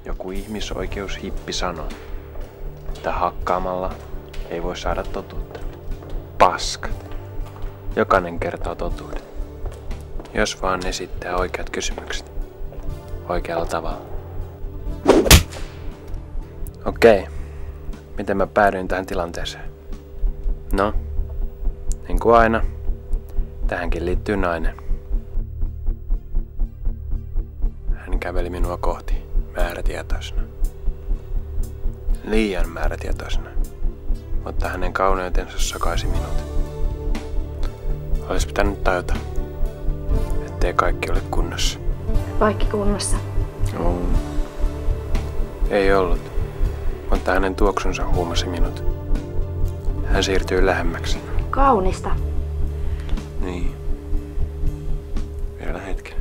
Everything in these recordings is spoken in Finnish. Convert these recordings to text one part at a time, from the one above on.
Joku ihmisoikeushippi sanoi, että hakkaamalla ei voi saada totuutta. Paskat. Jokainen kertoo totuuden. Jos vaan esittää oikeat kysymykset. Oikealla tavalla. Okei. Miten mä päädyin tähän tilanteeseen? No, niin kuin aina, tähänkin liittyy nainen. Hän käveli minua kohti määrätietoisena. Liian määrätietoisena. Mutta hänen kauneutensa sokaisi minut. Olisi pitänyt tajuta, ettei kaikki ole kunnossa. Kaikki kunnossa. No, ei ollut, mutta hänen tuoksunsa huumasi minut. Hän siirtyi lähemmäksi. Kaunista. Niin. Vielä hetken.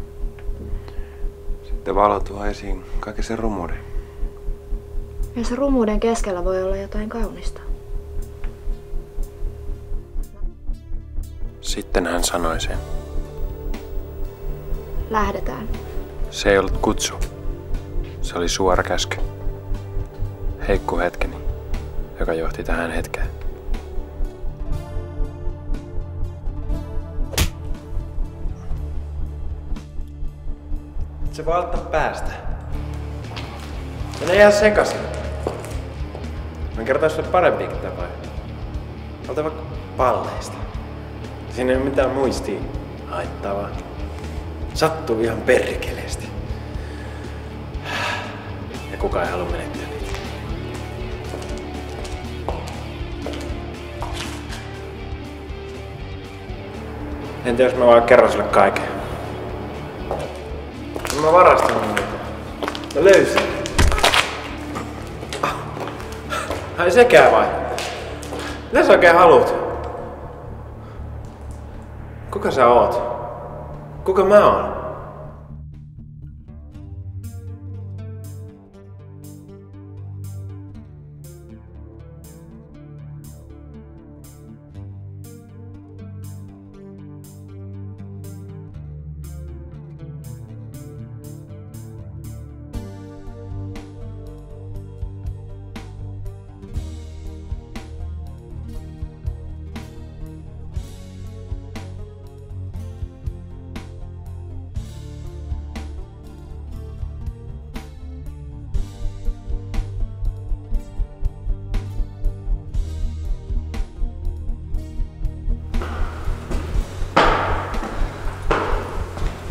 Sitten valo tuo esiin kaiken sen rumuuden. Jos rumuuden keskellä voi olla jotain kaunista. Sitten hän sanoi sen. Lähdetään. Se ei ollut kutsu. Se oli suora käsky. Heikku hetkeni, joka johti tähän hetkeen. Se voi auttaa päästä. Mene jää sekaisin. Mä kertaan sulle parempiakin tapoja. Ota vaikka palleista. Siinä ei ole mitään muistia haittavaa. Sattuu ihan perkeleesti. Ja kukaan ei halua menettää niitä. Entä jos mä vaan kerron sulle kaiken? Mä varastin niitä. Mä löysin. Ai sekään vai? Mitä sä oikein haluut? Kuka sä oot? Kuka mä oon?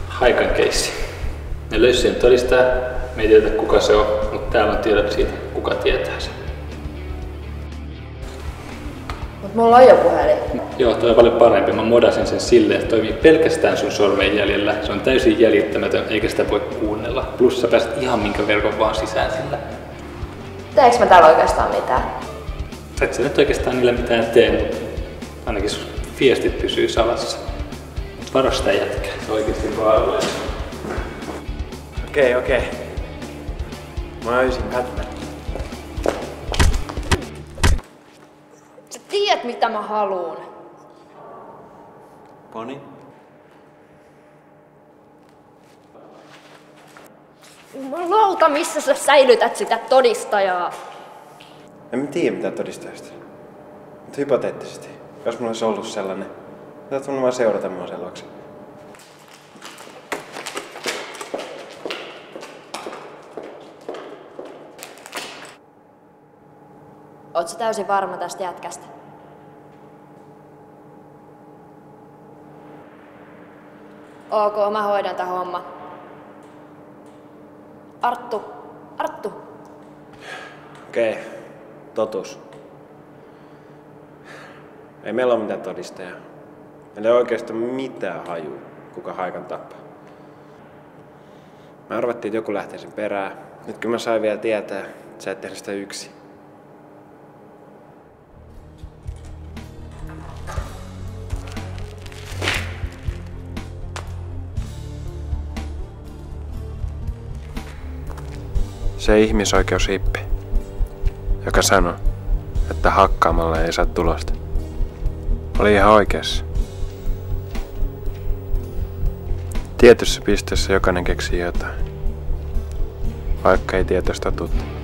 Haikan keissi. Ne löysi sen todistaa, me ei tiedetä kuka se on, mutta täällä on tiedot siitä, kuka tietää sen. Mut mulla on jo puhelin. Joo, toi on paljon parempi. Mä modasin sen silleen, että toimii pelkästään sun sormenjäljellä. Se on täysin jäljittämätön, eikä sitä voi kuunnella. Plus sä pääset ihan minkä verkon vaan sisään sillä. Teekö mä täällä oikeastaan mitään? Et sä nyt oikeastaan niillä mitään tee, mutta ainakin sun viestit pysyy salassa. Mut varo sitä jätkää, se oikeesti vaan. Okei. Mä öisin Batman. Sä tiedät mitä mä haluun. Poni? Jumalauta, missä sä säilytät sitä todistajaa? En mä tiedä mitä todistajasta. Mutta hypoteettisesti, jos mulla olisi ollut sellainen, sä oot vaan seurata mua sen luokse. Oot sä täysin varma tästä jätkästä? Ok, mä hoidan tän homma. Arttu. Okei, totuus. Ei meillä ole mitään todistajaa. Meillä ei oikeastaan mitään hajua, kuka Haikan tappaa. Me arvattiin, että joku lähtee sen perään. Nyt kun mä sain vielä tietää, että sä et tehdä sitä yksin. Se ihmisoikeushippi, joka sanoi, että hakkaamalla ei saa tulosta, oli ihan oikeassa. Tietyssä pisteessä jokainen keksii jotain. vaikka ei tietoista tuttu.